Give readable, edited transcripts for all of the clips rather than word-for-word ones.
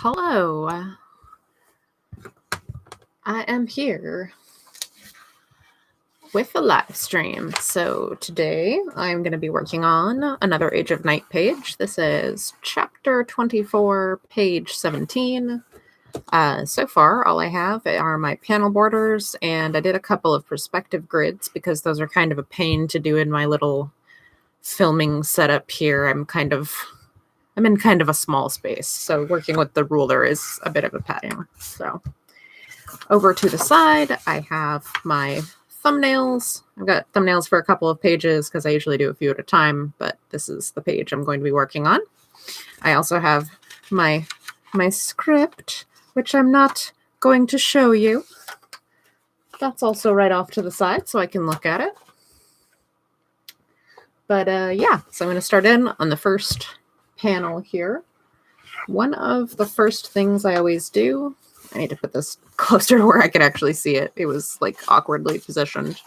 Hello, I am here with a live stream. So today I'm going to be working on another Age of Night page. This is chapter 24, page 17. So far, all I have are my panel borders, and I did a couple of perspective grids because those are kind of a pain to do in my little filming setup here. I'm in kind of a small space, so working with the ruler is a bit of a pain. So over to the side, I have my thumbnails. I've got thumbnails for a couple of pages because I usually do a few at a time, but this is the page I'm going to be working on. I also have my script, which I'm not going to show you. That's also right off to the side so I can look at it. But yeah, so I'm going to start in on the first panel here. One of the first things I always do, I need to put this closer to where I could actually see it. It was like awkwardly positioned.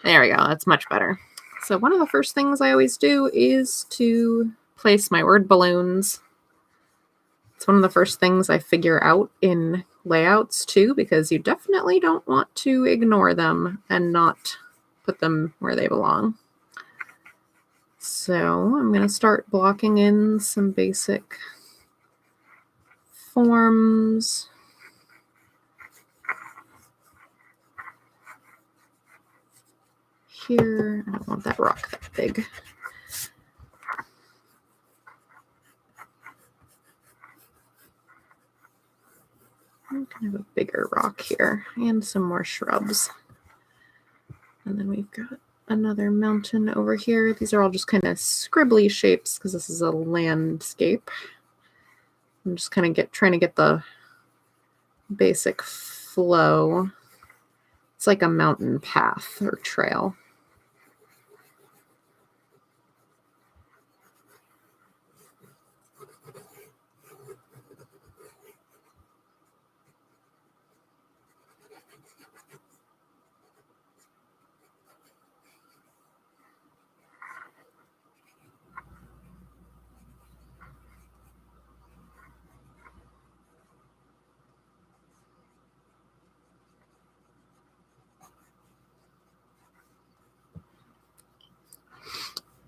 There we go. That's much better. So one of the first things I always do is to place my word balloons. It's one of the first things I figure out in layouts too, because you definitely don't want to ignore them and not put them where they belong. So I'm going to start blocking in some basic forms. Here, I don't want that rock that big. I'm kind of a bigger rock here and some more shrubs. And then we've got another mountain over here. These are all just kind of scribbly shapes because this is a landscape. I'm just kind of trying to get the basic flow. It's like a mountain path or trail.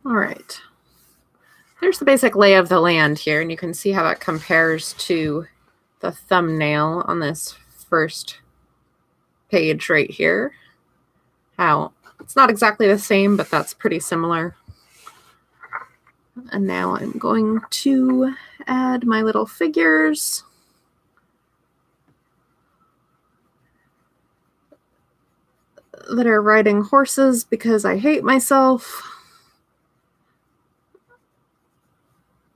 All right. There's the basic lay of the land here, and you can see how that compares to the thumbnail on this first page right here. How it's not exactly the same, but that's pretty similar. And now I'm going to add my little figures. That are riding horses because I hate myself.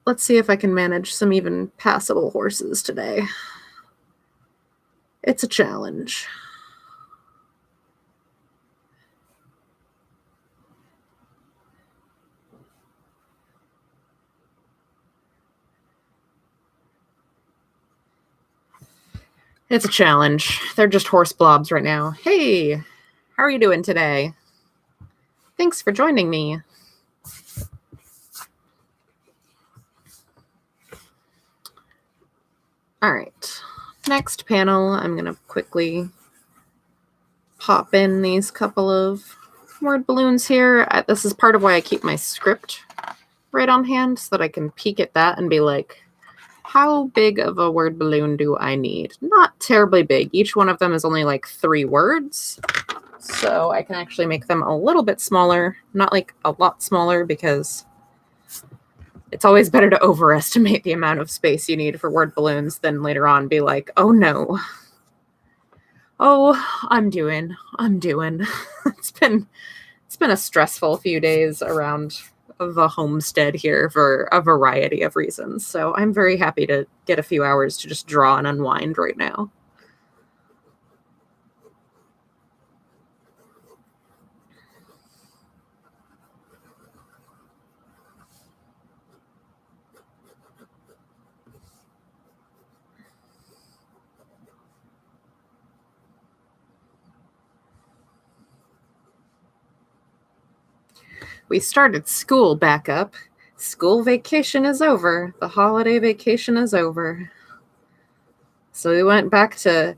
Let's see if I can manage some even passable horses today. It's a challenge. It's a challenge. They're just horse blobs right now. Hey, how are you doing today? Thanks for joining me. All right, next panel, I'm going to quickly pop in these couple of word balloons here. This is part of why I keep my script right on hand so that I can peek at that and be like, how big of a word balloon do I need? Not terribly big. Each one of them is only like 3 words. So I can actually make them a little bit smaller, not like a lot smaller, because it's always better to overestimate the amount of space you need for word balloons than later on be like, oh no. Oh, I'm doing. It's been a stressful few days around the homestead here for a variety of reasons. So I'm very happy to get a few hours to just draw and unwind right now. We started school back up School vacation is over. The holiday vacation is over. So we went back to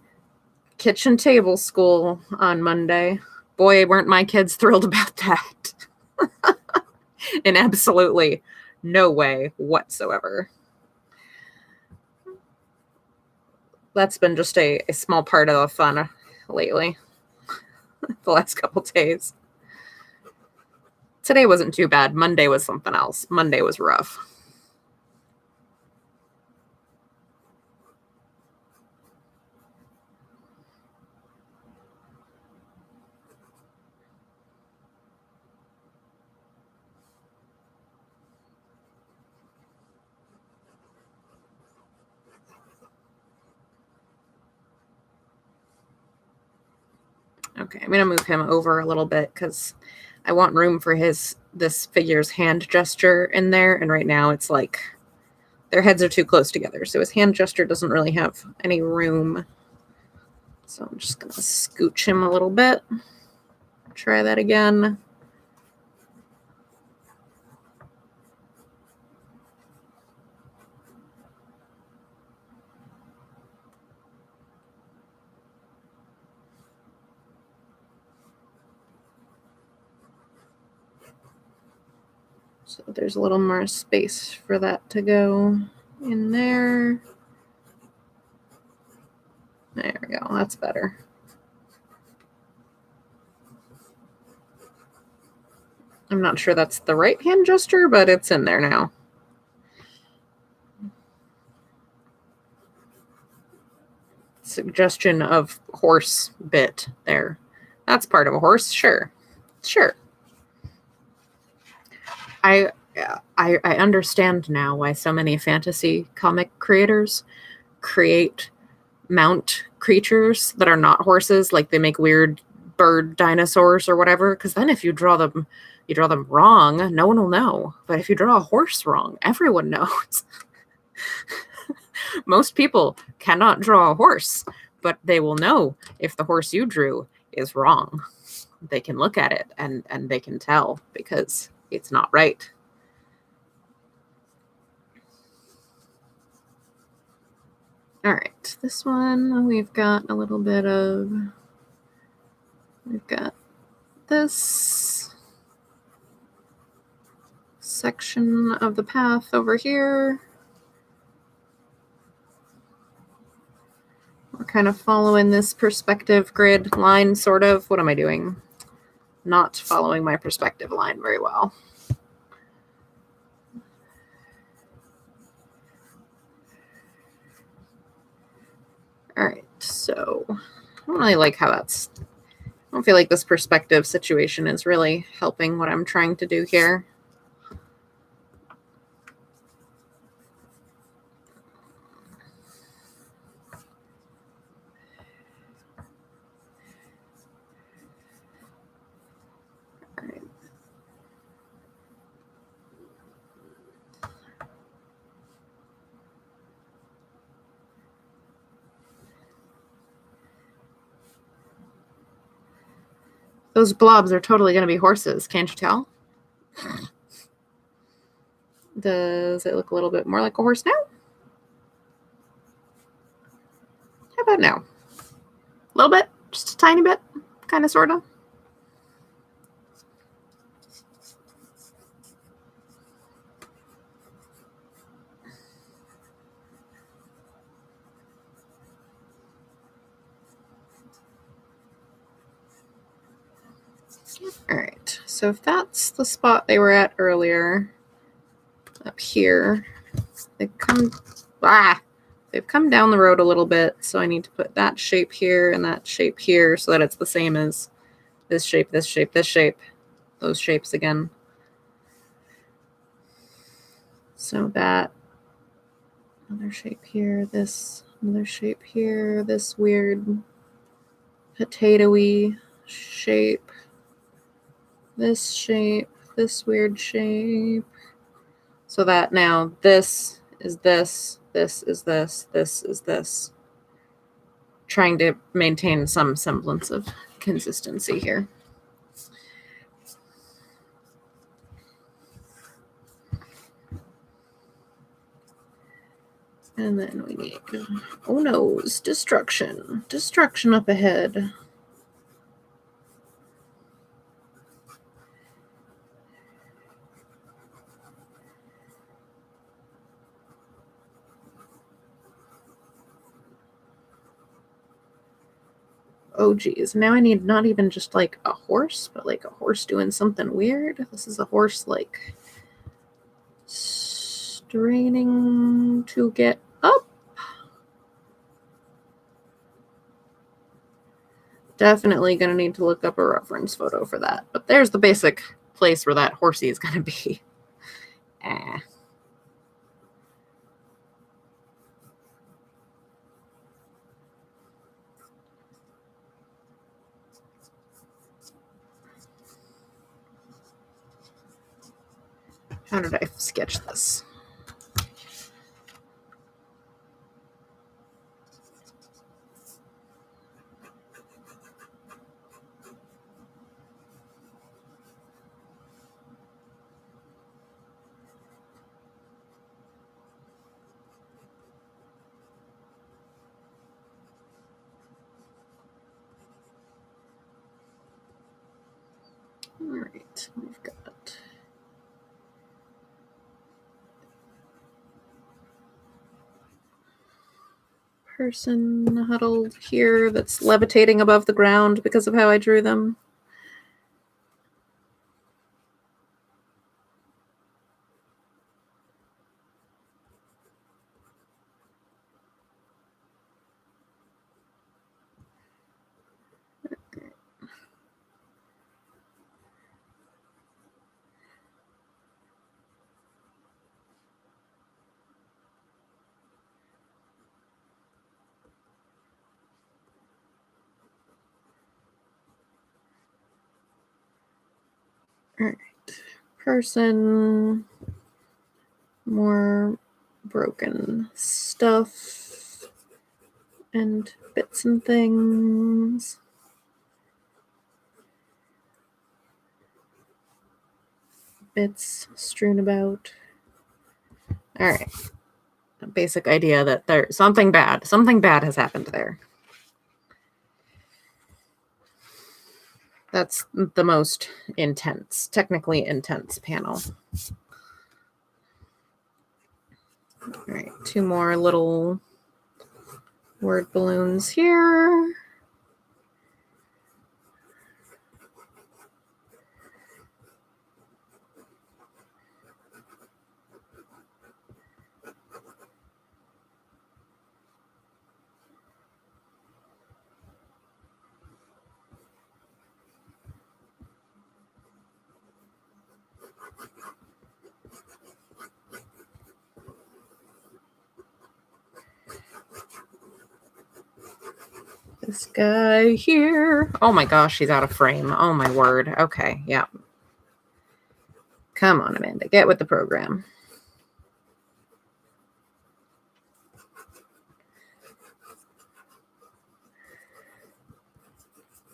kitchen table school on Monday. Boy, weren't my kids thrilled about that. In absolutely no way whatsoever. That's been just a small part of the fun lately. The last couple days. Today wasn't too bad. Monday was something else. Monday was rough. Okay, I'm going to move him over a little bit because I want room for this figure's hand gesture in there. And right now it's like their heads are too close together. So his hand gesture doesn't really have any room. So I'm just going to scooch him a little bit. Try that again. So there's a little more space for that to go in there. There we go. That's better. I'm not sure that's the right hand gesture, but it's in there now. Suggestion of horse bit there. That's part of a horse. Sure. I understand now why so many fantasy comic creators mount creatures that are not horses, like they make weird bird dinosaurs or whatever, because then if you draw them wrong, no one will know. But if you draw a horse wrong, everyone knows. Most people cannot draw a horse, but they will know if the horse you drew is wrong. They can look at it and they can tell because it's not right. All right, this one we've got this section of the path over here. We're kind of following this perspective grid line, sort of. What am I doing? Not following my perspective line very well. All right, so I don't really like how that's... I don't feel like this perspective situation is really helping what I'm trying to do here. All right. Those blobs are totally going to be horses, can't you tell? Does it look a little bit more like a horse now? How about now? A little bit? Just a tiny bit? Kind of, sort of? All right, so if that's the spot they were at earlier, up here, they've come down the road a little bit, so I need to put that shape here and that shape here so that it's the same as this shape, this shape, this shape, those shapes again. So that another shape here, this another shape here, this weird potato-y shape, this shape, this weird shape. So that now this is this, this is this, this is this. Trying to maintain some semblance of consistency here. And then we need, oh noes, destruction. Destruction up ahead. Oh geez, now I need not even just like a horse, but like a horse doing something weird. This is a horse like straining to get up. Definitely gonna need to look up a reference photo for that. But there's the basic place where that horsey is gonna be. How did I sketch this? All right, we've got person huddled here that's levitating above the ground because of how I drew them. All right, person, more broken stuff and bits and things. Bits strewn about. All right, a basic idea that there's something bad has happened there. That's the most intense, technically intense panel. All right, two more little word balloons here. This guy here. Oh my gosh, he's out of frame. Oh my word. Okay, yeah. Come on, Amanda, get with the program.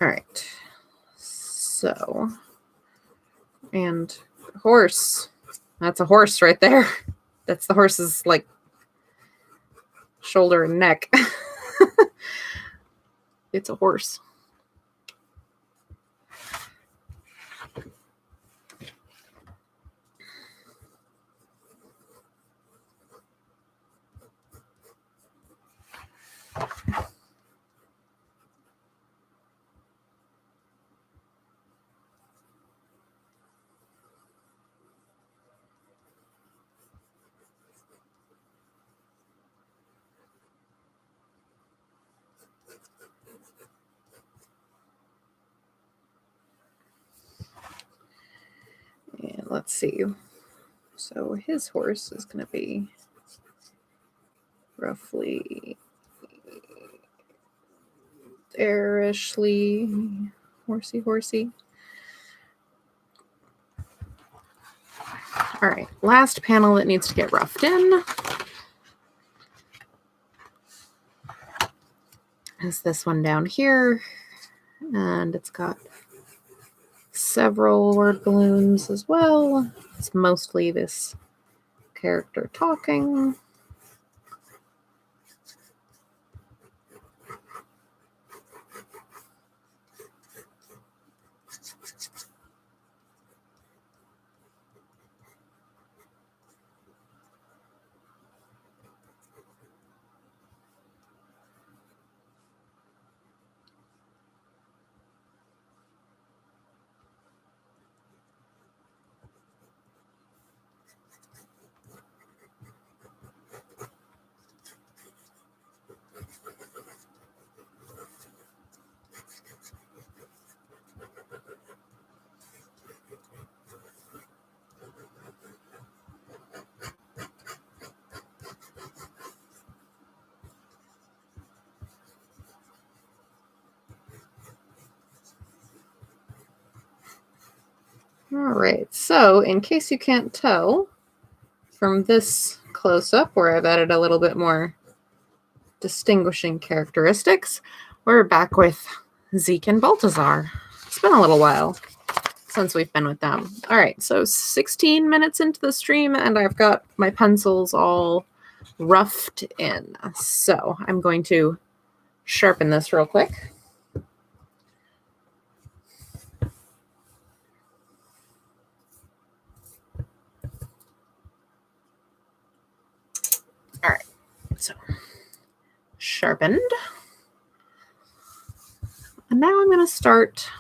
All right. So, and horse. That's a horse right there. That's the horse's like shoulder and neck. It's a horse. And let's see. So his horse is going to be roughly there-ishly horsey. All right, last panel that needs to get roughed in is this one down here, and it's got several word balloons as well. It's mostly this character talking. All right, so in case you can't tell from this close-up where I've added a little bit more distinguishing characteristics, we're back with Zeke and Baltazar. It's been a little while since we've been with them. All right, so 16 minutes into the stream and I've got my pencils all roughed in. So I'm going to sharpen this real quick. All right, so sharpened. And now I'm going to start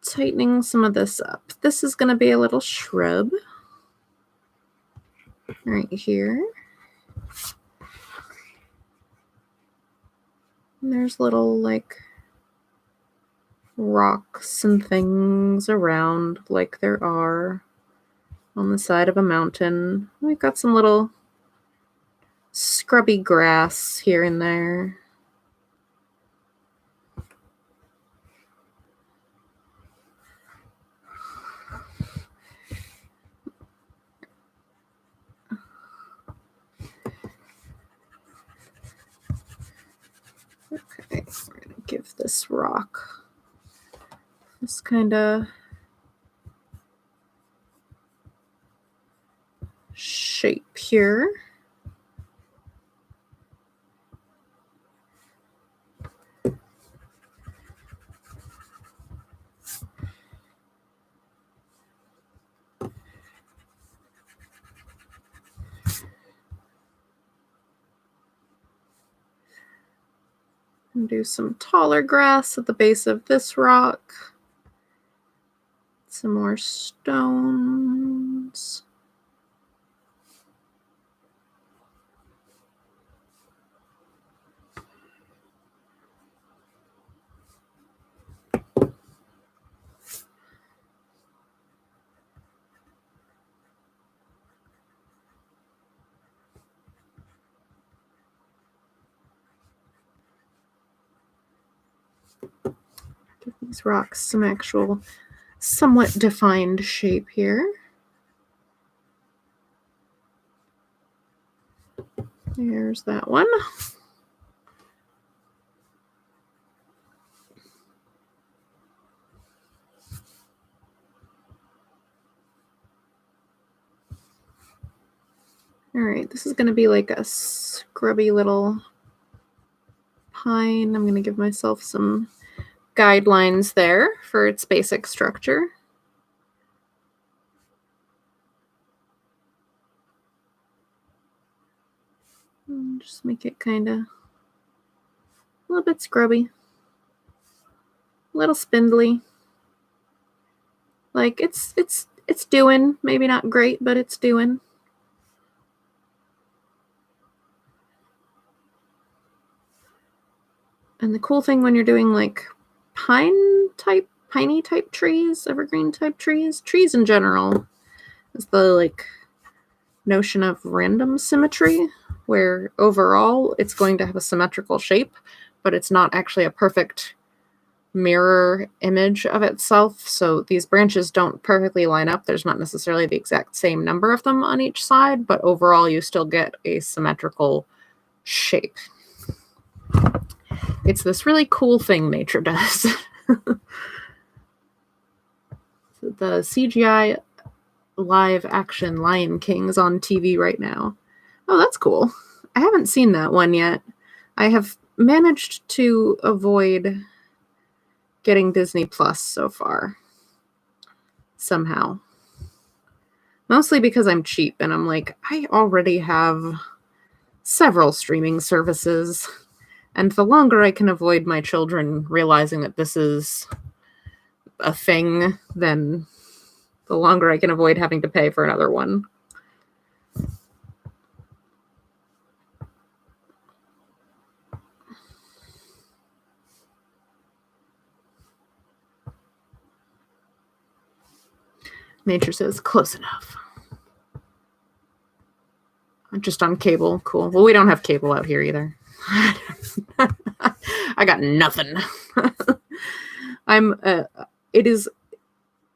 tightening some of this up. This is going to be a little shrub right here. And there's little like rocks and things around like there are on the side of a mountain. We've got some little scrubby grass here and there. Okay, we're going to give this rock this kind of shape here. And do some taller grass at the base of this rock. Some more stones. Give these rocks some actual somewhat defined shape here. There's that one. All right, this is going to be like a scrubby little pine. I'm going to give myself some guidelines there for its basic structure. And just make it kind of a little bit scrubby, a little spindly. Like it's doing, maybe not great, but it's doing. And the cool thing when you're doing like piney type trees, evergreen type trees in general, is the like notion of random symmetry, where overall it's going to have a symmetrical shape, but it's not actually a perfect mirror image of itself. So these branches don't perfectly line up. There's not necessarily the exact same number of them on each side, but overall you still get a symmetrical shape. It's this really cool thing nature does. The CGI live action Lion King is on TV right now. Oh, that's cool. I haven't seen that one yet. I have managed to avoid getting Disney Plus so far. Somehow. Mostly because I'm cheap and I'm like, I already have several streaming services. And the longer I can avoid my children realizing that this is a thing, then the longer I can avoid having to pay for another one. Nature says, close enough. Just on cable. Cool. Well, we don't have cable out here either. I got nothing. It is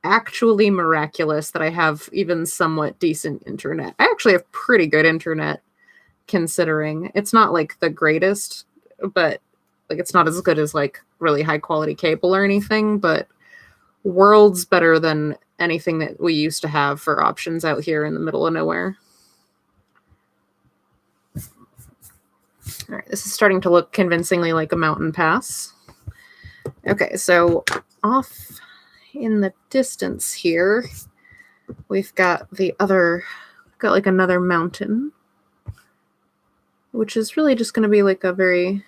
actually miraculous that I have even somewhat decent internet. I actually have pretty good internet considering. It's not like the greatest, but like it's not as good as like really high quality cable or anything, but worlds better than anything that we used to have for options out here in the middle of nowhere. All right, this is starting to look convincingly like a mountain pass. Okay, so off in the distance here, we've got like another mountain, which is really just going to be like a very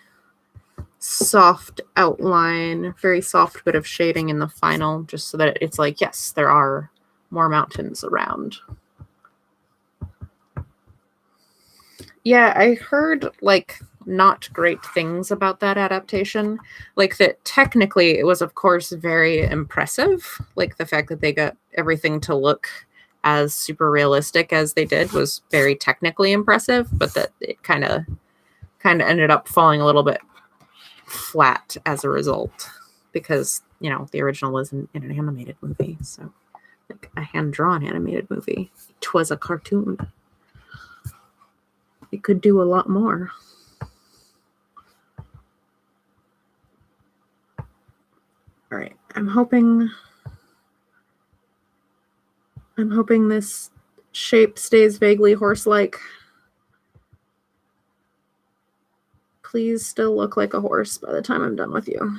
soft outline, very soft bit of shading in the final, just so that it's like, yes, there are more mountains around. Yeah, I heard like not great things about that adaptation. Like that technically it was of course very impressive. Like the fact that they got everything to look as super realistic as they did was very technically impressive, but that it kind of ended up falling a little bit flat as a result because, you know, the original was an animated movie. So like a hand-drawn animated movie. It was a cartoon. It could do a lot more. All right, I'm hoping this shape stays vaguely horse-like. Please still look like a horse by the time I'm done with you.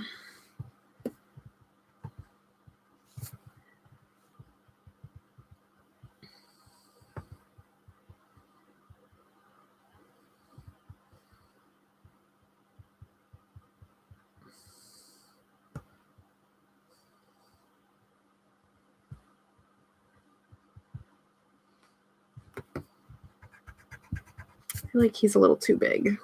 I feel like he's a little too big.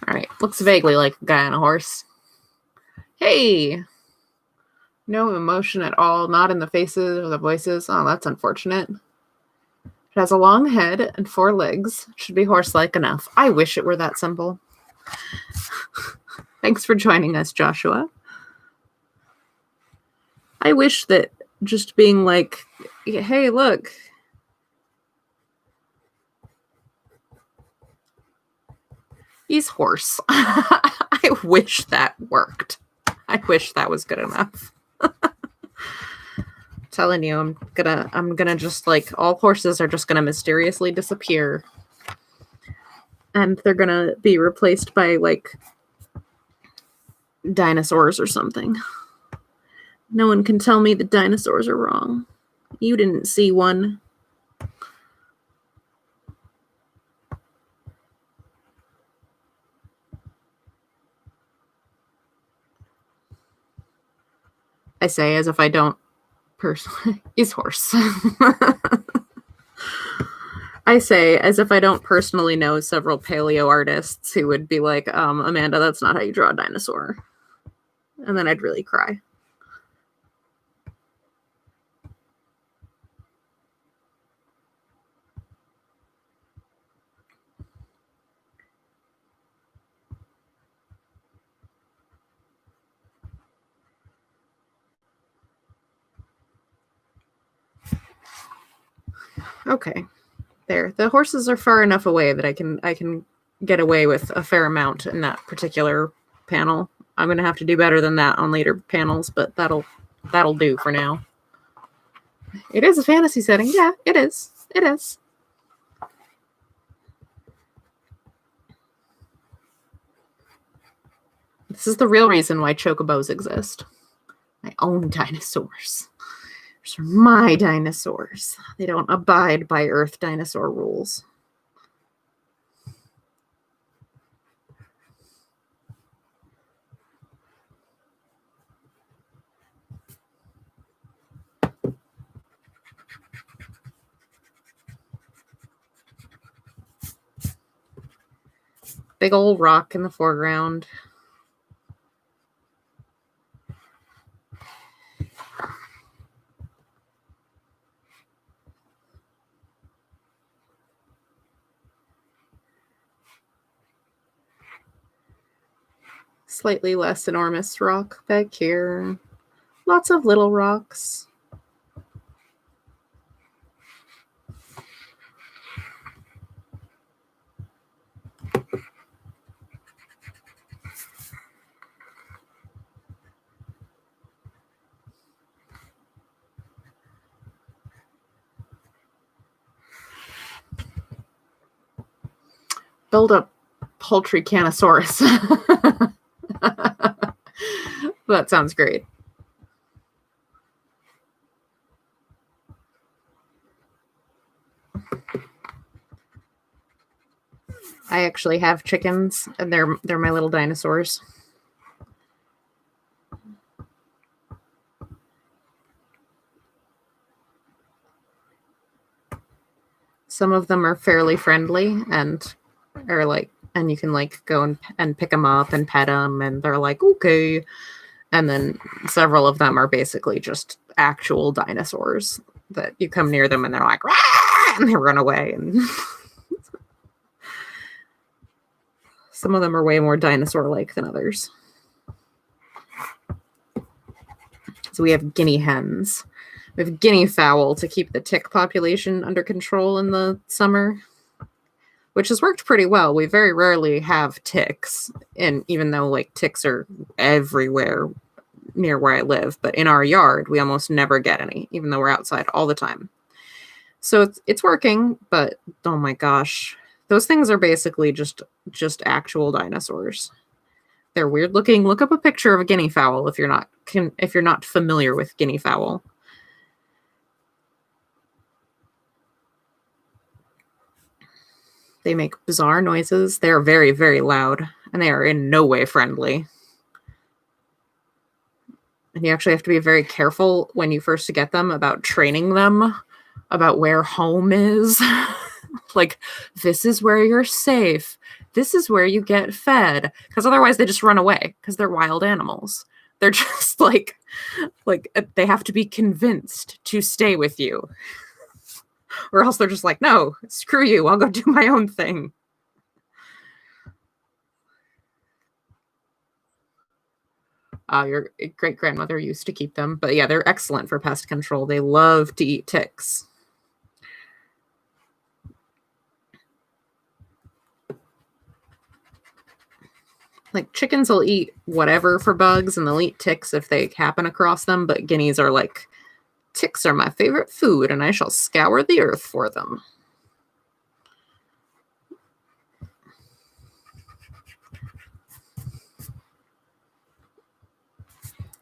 All right, looks vaguely like a guy on a horse. Hey! No emotion at all, not in the faces or the voices. Oh, that's unfortunate. It has a long head and 4 legs. Should be horse-like enough. I wish it were that simple. Thanks for joining us, Joshua. I wish that just being like, hey, look. He's horse. I wish that worked. I wish that was good enough. Telling you, I'm gonna just like all horses are just gonna mysteriously disappear. And they're gonna be replaced by like dinosaurs or something. No one can tell me the dinosaurs are wrong. You didn't see one. I say as if I don't personally. He's horse. I say as if I don't personally know several paleo artists who would be like, Amanda, that's not how you draw a dinosaur. And then I'd really cry. Okay. There. The horses are far enough away that I can get away with a fair amount in that particular panel. I'm going to have to do better than that on later panels, but that'll do for now. It is a fantasy setting. Yeah, it is. It is. This is the real reason why chocobos exist. I own dinosaurs. These are my dinosaurs. They don't abide by Earth dinosaur rules. Big old rock in the foreground. Slightly less enormous rock back here. Lots of little rocks. Build a poultry canosaurus. That sounds great. I actually have chickens, and they're my little dinosaurs. Some of them are fairly friendly and are like, and you can like go and pick them up and pet them, and they're like, okay. And then several of them are basically just actual dinosaurs that you come near them and they're like, rah! And they run away. And some of them are way more dinosaur-like than others. So we have guinea hens. We have guinea fowl to keep the tick population under control in the summer, which has worked pretty well. We very rarely have ticks, and even though like ticks are everywhere near where I live, but in our yard we almost never get any, even though we're outside all the time. So it's working, but oh my gosh, those things are basically just actual dinosaurs. They're weird looking. Look up a picture of a guinea fowl if you're not familiar with guinea fowl. They make bizarre noises. They are very, very loud, and they are in no way friendly. And you actually have to be very careful when you first get them about training them about where home is. Like, this is where you're safe. This is where you get fed. Because otherwise they just run away because they're wild animals. They're just like they have to be convinced to stay with you. Or else they're just like, no, screw you. I'll go do my own thing. Your great-grandmother used to keep them. But yeah, they're excellent for pest control. They love to eat ticks. Like, chickens will eat whatever for bugs, and they'll eat ticks if they happen across them. But guineas are like, ticks are my favorite food, and I shall scour the earth for them.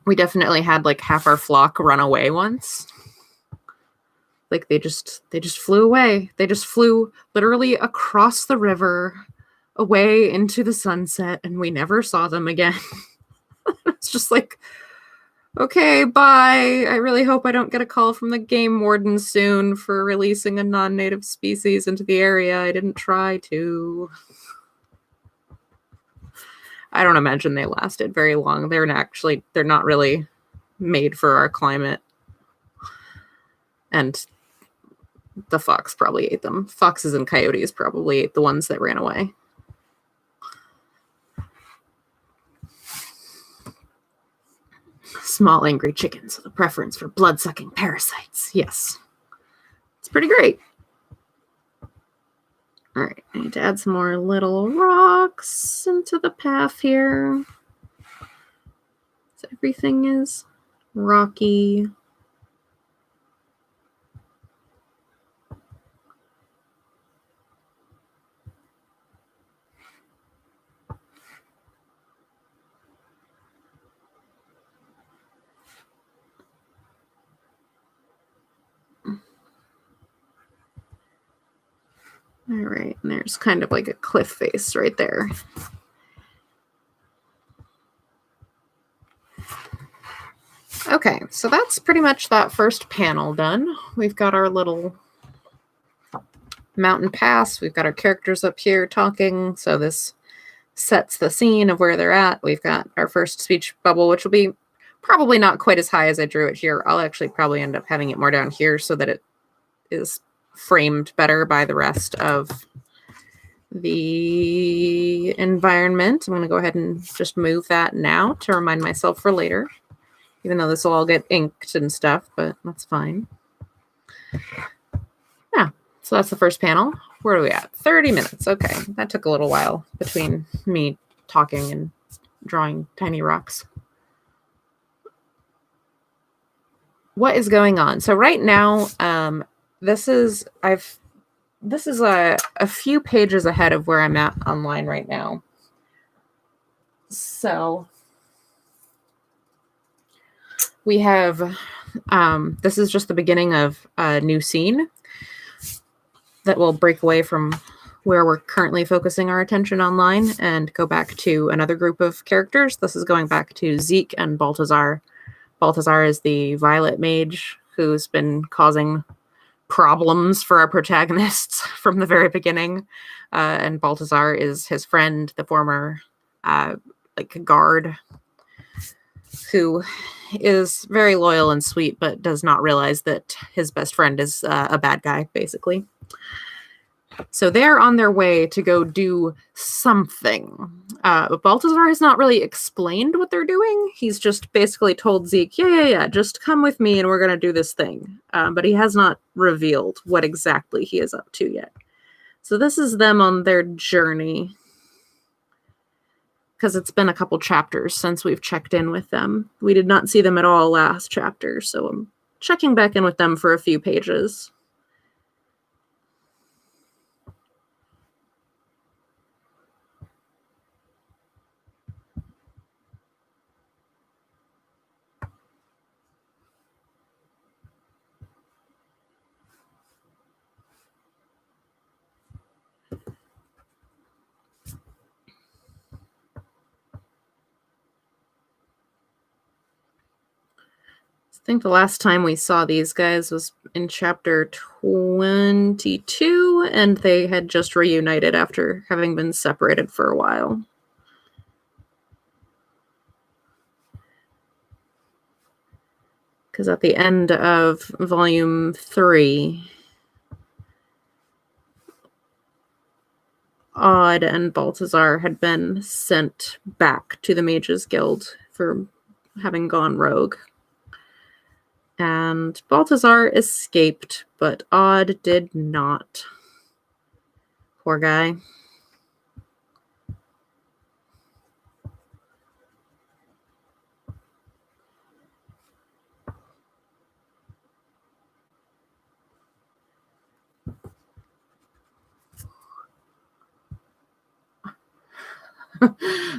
We definitely had like half our flock run away once. Like they just flew away. They just flew literally across the river away into the sunset, and we never saw them again. It's just like, okay, bye. I really hope I don't get a call from the game warden soon for releasing a non-native species into the area. I didn't try to. I don't imagine they lasted very long. They're not really made for our climate. And the fox probably ate them. Foxes and coyotes probably ate the ones that ran away. Small angry chickens with a preference for blood-sucking parasites. Yes. It's pretty great. All right, I need to add some more little rocks into the path here. So everything is rocky. All right, and there's kind of like a cliff face right there. Okay, so that's pretty much that first panel done. We've got our little mountain pass. We've got our characters up here talking. So this sets the scene of where they're at. We've got our first speech bubble, which will be probably not quite as high as I drew it here. I'll actually probably end up having it more down here so that it is framed better by the rest of the environment. I'm going to go ahead and just move that now to remind myself for later, even though this will all get inked and stuff, but that's fine. Yeah, so that's the first panel. Where are we at? 30 minutes. Okay, that took a little while between me talking and drawing tiny rocks. What is going on? So right now, this is a few pages ahead of where I'm at online right now. So we have, this is just the beginning of a new scene that will break away from where we're currently focusing our attention online and go back to another group of characters. This is going back to Zeke and Balthazar. Balthazar is the violet mage who's been causing problems for our protagonists from the very beginning. And Balthazar is his friend, the former guard, who is very loyal and sweet, but does not realize that his best friend is a bad guy, basically. So they're on their way to go do something. Balthazar has not really explained what they're doing. He's just basically told Zeke, yeah, just come with me and we're going to do this thing. But he has not revealed what exactly he is up to yet. So this is them on their journey, because it's been a couple chapters since we've checked in with them. We did not see them at all last chapter, so I'm checking back in with them for a few pages. I think the last time we saw these guys was in chapter 22, and they had just reunited after having been separated for a while. Because at the end of volume 3, Odd and Balthazar had been sent back to the Mages Guild for having gone rogue. And Balthazar escaped, but Odd did not. Poor guy.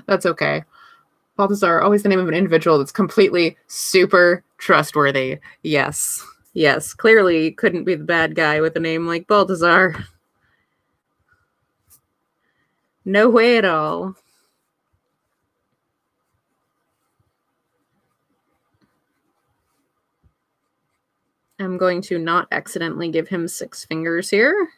That's okay. Balthazar, always the name of an individual that's completely super trustworthy. Yes, clearly couldn't be the bad guy with a name like Balthazar. No way at all. I'm going to not accidentally give him 6 fingers here.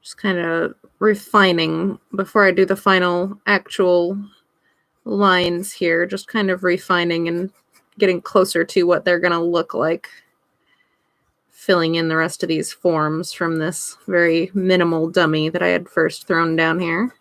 Just kind of refining before I do the final actual lines here, just kind of refining and getting closer to what they're going to look like. Filling in the rest of these forms from this very minimal dummy that I had first thrown down here.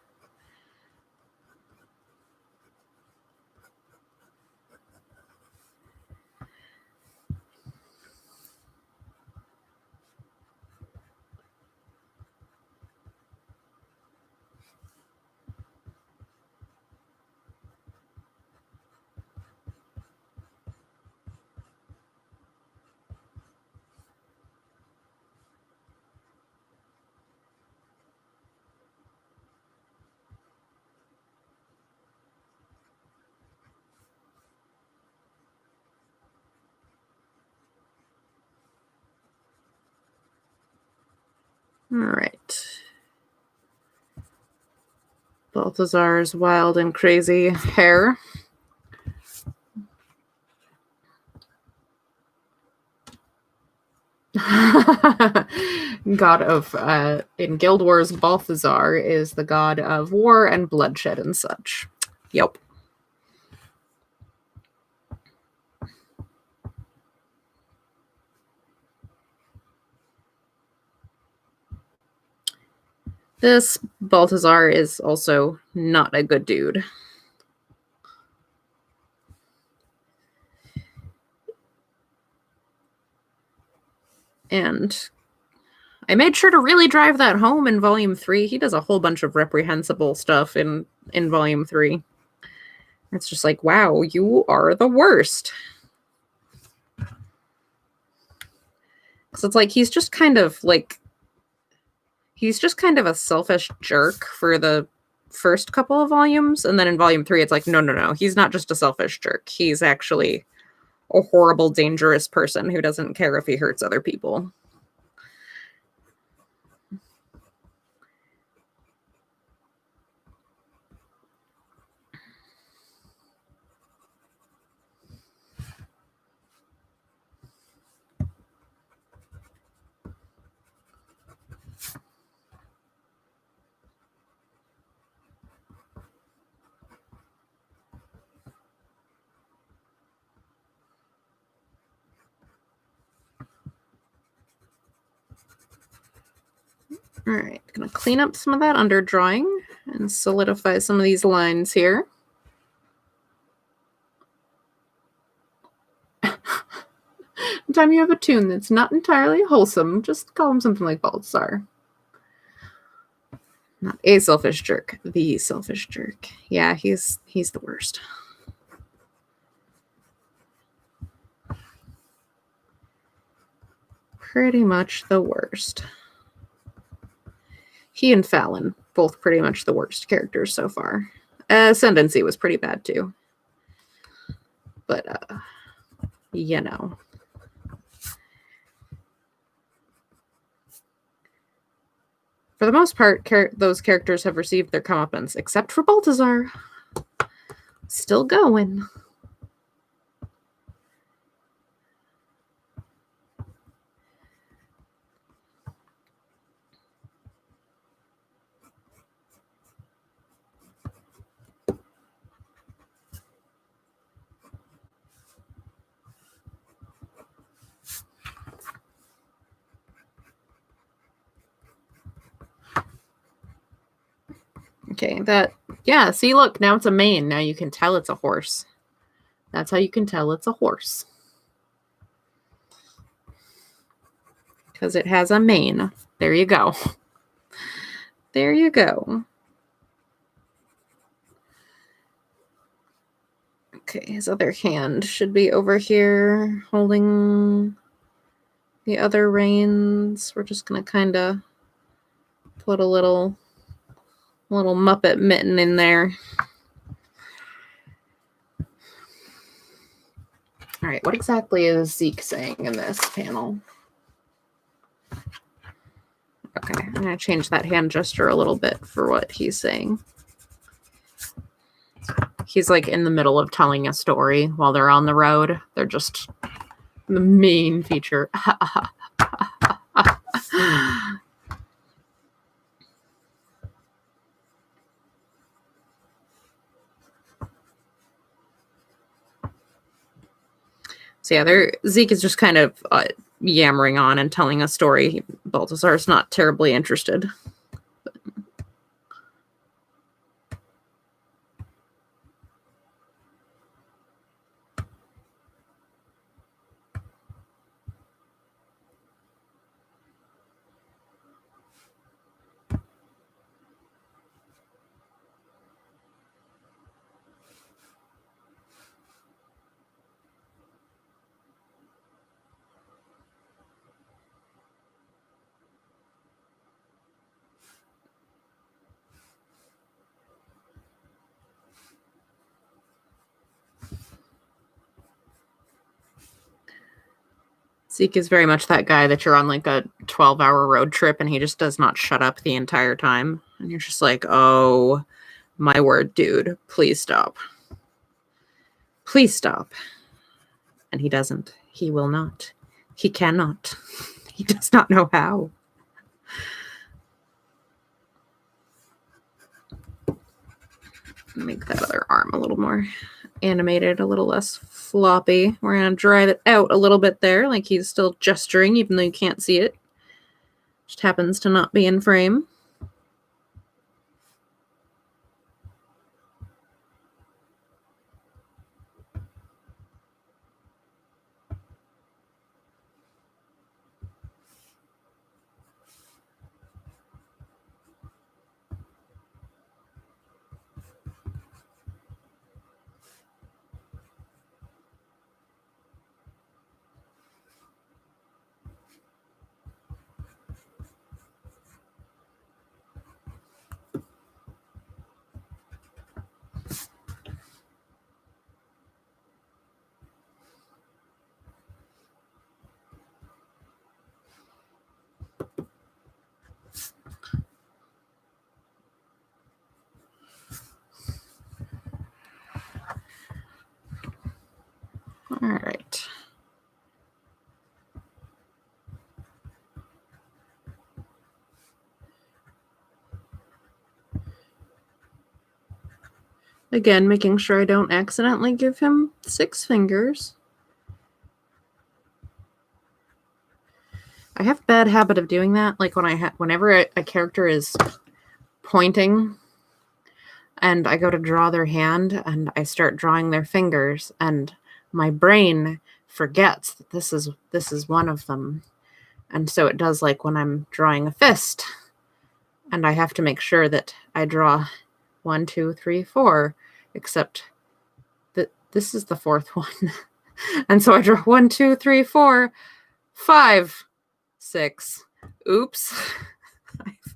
All right. Balthazar's wild and crazy hair. God of in Guild Wars, Balthazar is the god of war and bloodshed and such. Yep. This Balthazar is also not a good dude. And I made sure to really drive that home in Volume 3. He does a whole bunch of reprehensible stuff in Volume 3. It's just like, wow, you are the worst. So it's like he's just kind of a selfish jerk for the first couple of volumes, and then in Volume 3 it's like, no, he's not just a selfish jerk. He's actually a horrible, dangerous person who doesn't care if he hurts other people. All right, gonna clean up some of that underdrawing and solidify some of these lines here. Anytime you have a tune that's not entirely wholesome, just call him something like Baltzar. Not a selfish jerk, the selfish jerk. Yeah, he's the worst. Pretty much the worst. He and Fallon, both pretty much the worst characters so far. Ascendancy was pretty bad too. But, you know. For the most part, those characters have received their comeuppance, except for Balthazar. Still going. Okay, see, look, now it's a mane. Now you can tell it's a horse. That's how you can tell it's a horse. Because it has a mane. There you go. There you go. Okay, his other hand should be over here holding the other reins. We're just going to kind of put a little Muppet mitten in there. All right, what exactly is Zeke saying in this panel? Okay, I'm going to change that hand gesture a little bit for what he's saying. He's like in the middle of telling a story while they're on the road. They're just the main feature. So yeah, Zeke is just kind of yammering on and telling a story. Balthazar's not terribly interested. Zeke is very much that guy that you're on like a 12-hour road trip and he just does not shut up the entire time. And you're just like, oh, my word, dude, please stop. Please stop. And he doesn't. He will not. He cannot. He does not know how. Make that other arm a little more animated, a little less floppy. We're going to drive it out a little bit there, like he's still gesturing, even though you can't see it. Just happens to not be in frame. All right. Again, making sure I don't accidentally give him 6 fingers. I have a bad habit of doing that. Like whenever a character is pointing and I go to draw their hand and I start drawing their fingers and my brain forgets that this is one of them. And so it does like when I'm drawing a fist and I have to make sure that I draw 1, 2, 3, 4, except that this is the 4th one. And so I draw 1, 2, 3, 4, 5, 6. Oops. I've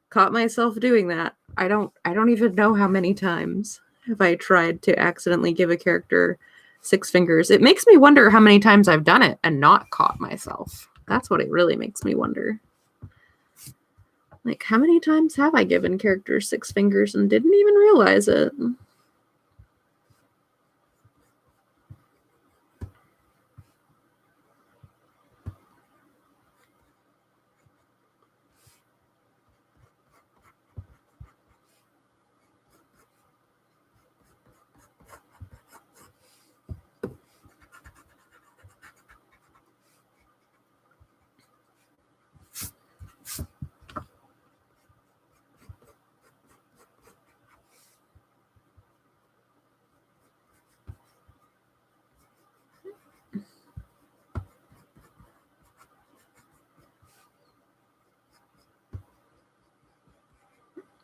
caught myself doing that. I don't even know how many times have I tried to accidentally give a character 6 fingers. It makes me wonder how many times I've done it and not caught myself. That's what it really makes me wonder. Like, how many times have I given characters 6 fingers and didn't even realize it?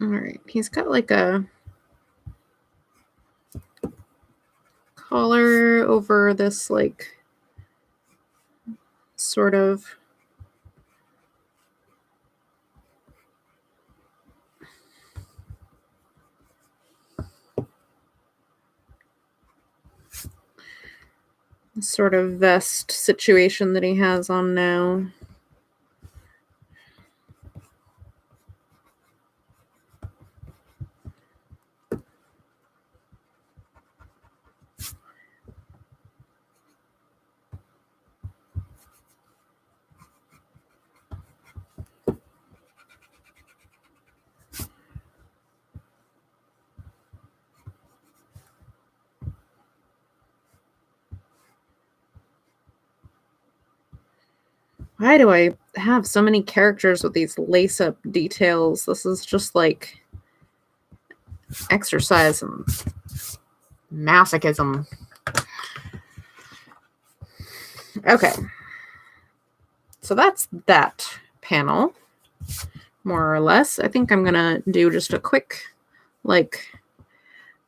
All right, he's got like a collar over this like sort of vest situation that he has on now. Why do I have so many characters with these lace-up details? This is just like exercise and masochism. Okay. So that's that panel, more or less. I think I'm gonna do just a quick, like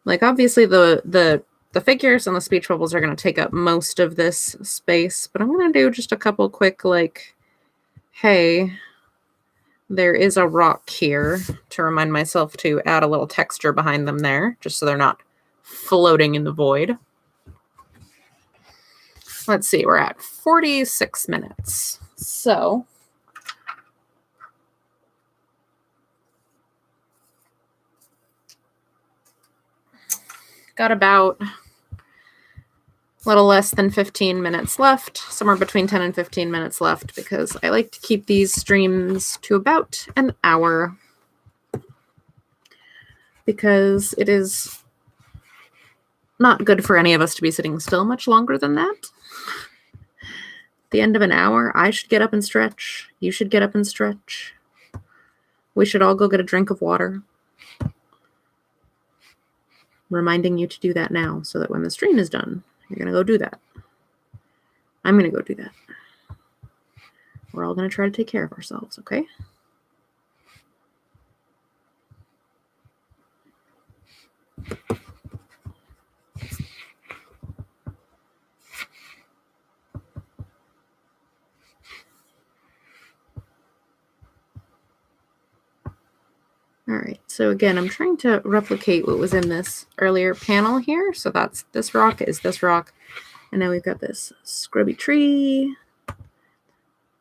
obviously the figures and the speech bubbles are gonna take up most of this space, but I'm gonna do just a couple quick, like, hey, there is a rock here, to remind myself to add a little texture behind them there, just so they're not floating in the void. let's see, we're at 46 minutes. So got about a little less than 15 minutes left, somewhere between 10 and 15 minutes left, because I like to keep these streams to about an hour, because it is not good for any of us to be sitting still much longer than that. At the end of an hour, I should get up and stretch. You should get up and stretch. We should all go get a drink of water. Reminding you to do that now, so that when the stream is done, you're going to go do that. I'm going to go do that. We're all going to try to take care of ourselves, okay? All right, so again, I'm trying to replicate what was in this earlier panel here. So that's this rock is this rock. And now we've got this scrubby tree.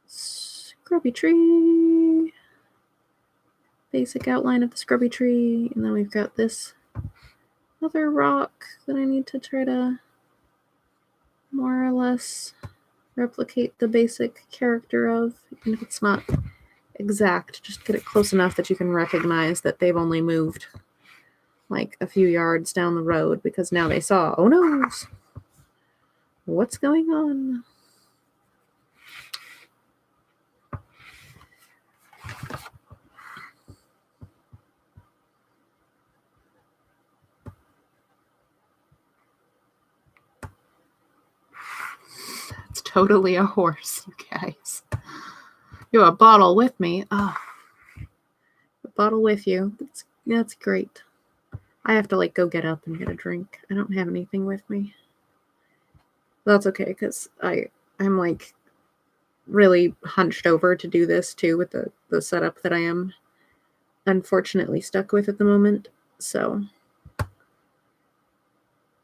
Scrubby tree. Basic outline of the scrubby tree. And then we've got this other rock that I need to try to more or less replicate the basic character of, even if it's not exact, just get it close enough that you can recognize that they've only moved like a few yards down the road, because now they saw, oh no, what's going on? It's totally a horse, you guys. You have a bottle with me. Oh, a bottle with you. That's great. I have to like go get up and get a drink. I don't have anything with me. That's okay, because I'm like really hunched over to do this too, with the setup that I am unfortunately stuck with at the moment. So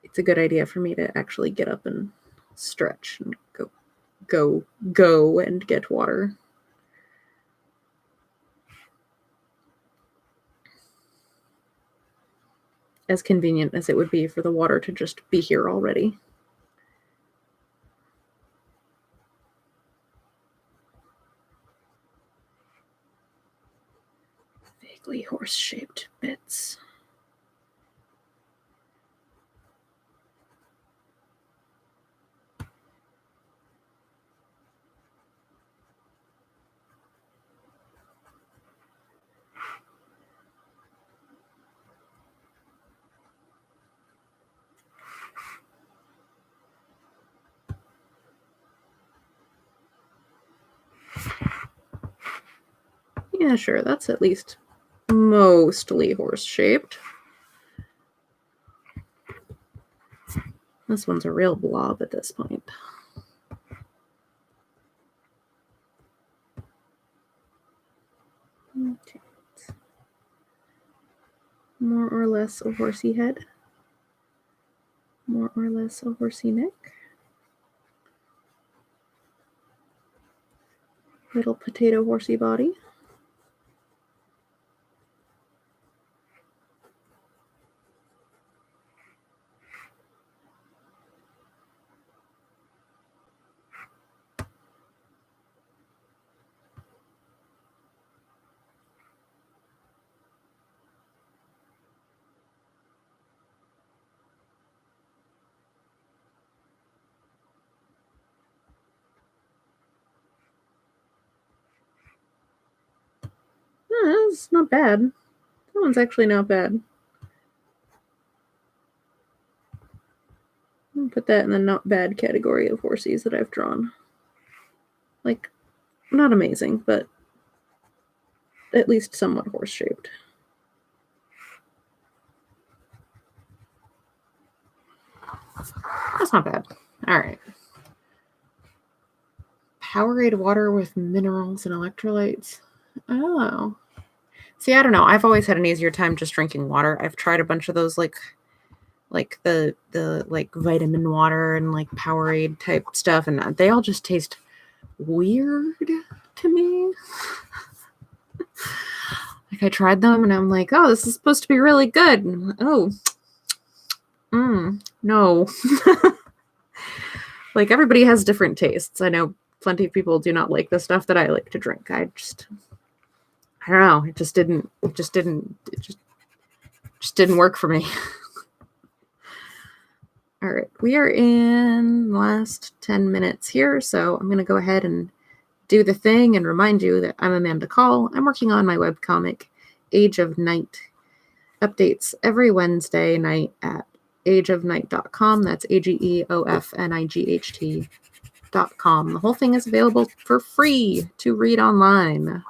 it's a good idea for me to actually get up and stretch and go and get water. As convenient as it would be for the water to just be here already. Vaguely horse-shaped bits. Yeah, sure, that's at least mostly horse-shaped. This one's a real blob at this point. Okay. More or less a horsey head. More or less a horsey neck. Little potato horsey body. That's not bad. That one's actually not bad. I'll put that in the not bad category of horsies that I've drawn. Like, not amazing, but at least somewhat horse-shaped. That's not bad. All right. Powerade water with minerals and electrolytes. Oh. See, I don't know. I've always had an easier time just drinking water. I've tried a bunch of those like like the like vitamin water and like Powerade type stuff, and they all just taste weird to me. Like I tried them and I'm like, oh, this is supposed to be really good. And oh, no. Like everybody has different tastes. I know plenty of people do not like the stuff that I like to drink. I don't know. It just didn't work for me. All right, we are in the last 10 minutes here, so I'm going to go ahead and do the thing and remind you that I'm Amanda Call. I'm working on my webcomic, Age of Night. Updates every Wednesday night at ageofnight.com. That's AGEOFNIGHT.com. The whole thing is available for free to read online.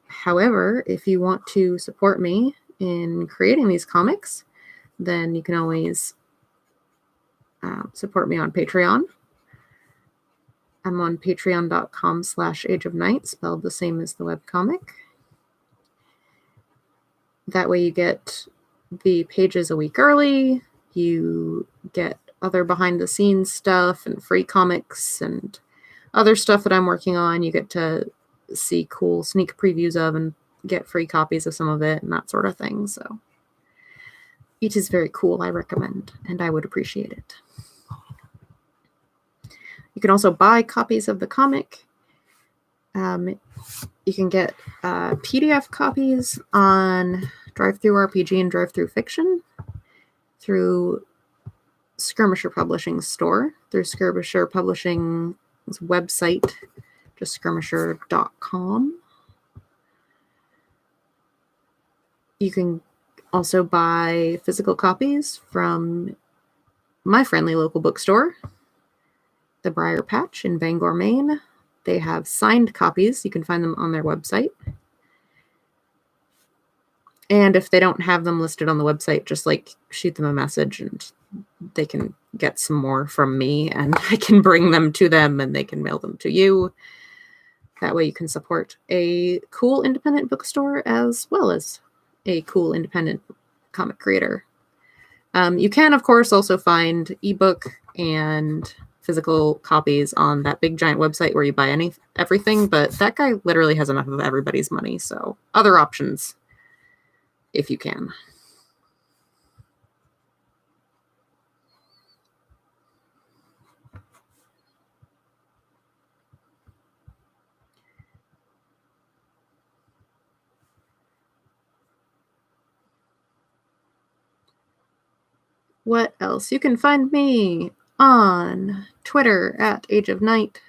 However, if you want to support me in creating these comics, then you can always support me on Patreon. I'm on patreon.com/ageofnight, spelled the same as the webcomic. That way you get the pages a week early, you get other behind the scenes stuff and free comics and other stuff that I'm working on. You get to see cool sneak previews of and get free copies of some of it and that sort of thing. So it is very cool. I recommend, and I would appreciate it. You can also buy copies of the comic. You can get PDF copies on DriveThruRPG and DriveThruFiction through Skirmisher Publishing's store, through Skirmisher Publishing's website, just skirmisher.com. You can also buy physical copies from my friendly local bookstore, the Briar Patch in Bangor, Maine. They have signed copies. You can find them on their website. And if they don't have them listed on the website, just like shoot them a message and they can get some more from me and I can bring them to them and they can mail them to you. That way you can support a cool independent bookstore as well as a cool independent comic creator. You can, of course, also find ebook and physical copies on that big giant website where you buy everything, but that guy literally has enough of everybody's money, so other options if you can. What else? You can find me on Twitter at Age of Night.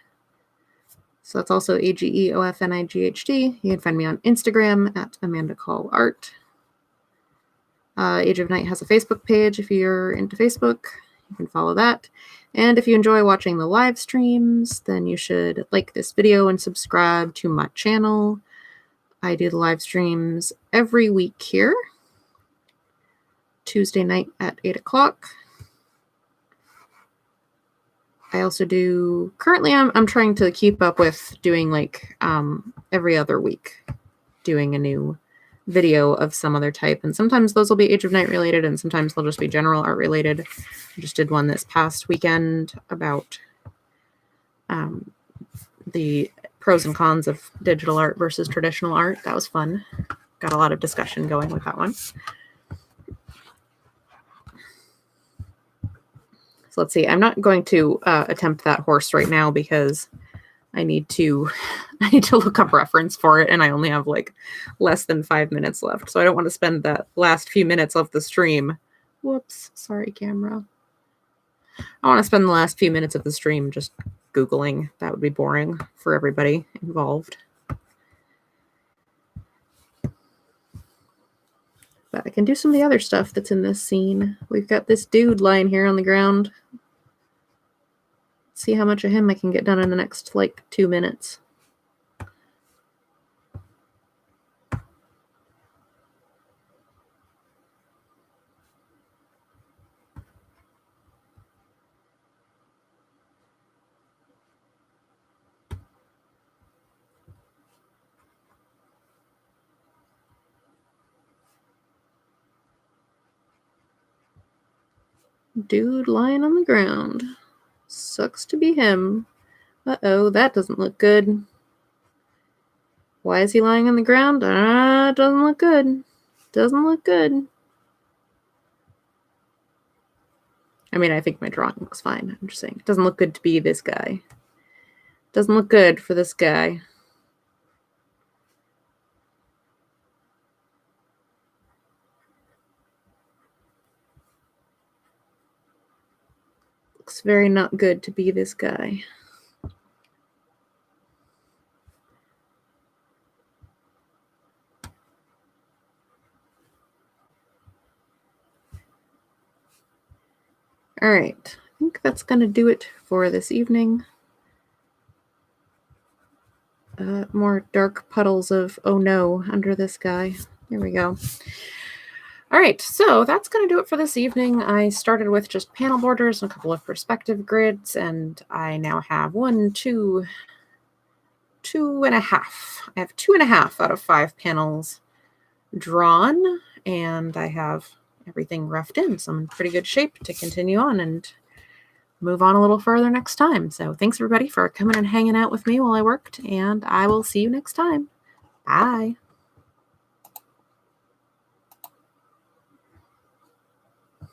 So that's also AGEOFNIGHT. You can find me on Instagram at Amanda Call Art. Age of Night has a Facebook page if you're into Facebook. You can follow that. And if you enjoy watching the live streams, then you should like this video and subscribe to my channel. I do the live streams every week here, Tuesday night at 8 o'clock. I also do, currently I'm trying to keep up with doing like every other week, doing a new video of some other type. And sometimes those will be Age of Night related and sometimes they'll just be general art related. I just did one this past weekend about the pros and cons of digital art versus traditional art. That was fun. Got a lot of discussion going with that one. So let's see. I'm not going to attempt that horse right now because I need to look up reference for it, and I only have like less than 5 minutes left. So I don't want to spend that last few minutes of the stream. Whoops, sorry, camera. I want to spend the last few minutes of the stream just Googling. That would be boring for everybody involved. But I can do some of the other stuff that's in this scene. We've got this dude lying here on the ground. See how much of him I can get done in the next, like, 2 minutes. Dude lying on the ground. Sucks to be him. Uh-oh, that doesn't look good. Why is he lying on the ground? Doesn't look good. Doesn't look good. I mean, I think my drawing looks fine. I'm just saying, it doesn't look good to be this guy. Doesn't look good for this guy. Looks very not good to be this guy. All right, I think that's going to do it for this evening. More dark puddles of oh no under this guy. There we go. All right, so that's going to do it for this evening. I started with just panel borders and a couple of perspective grids, and I now have 2.5. I have 2.5 out of 5 panels drawn, and I have everything roughed in, so I'm in pretty good shape to continue on and move on a little further next time. So thanks everybody for coming and hanging out with me while I worked, and I will see you next time. Bye.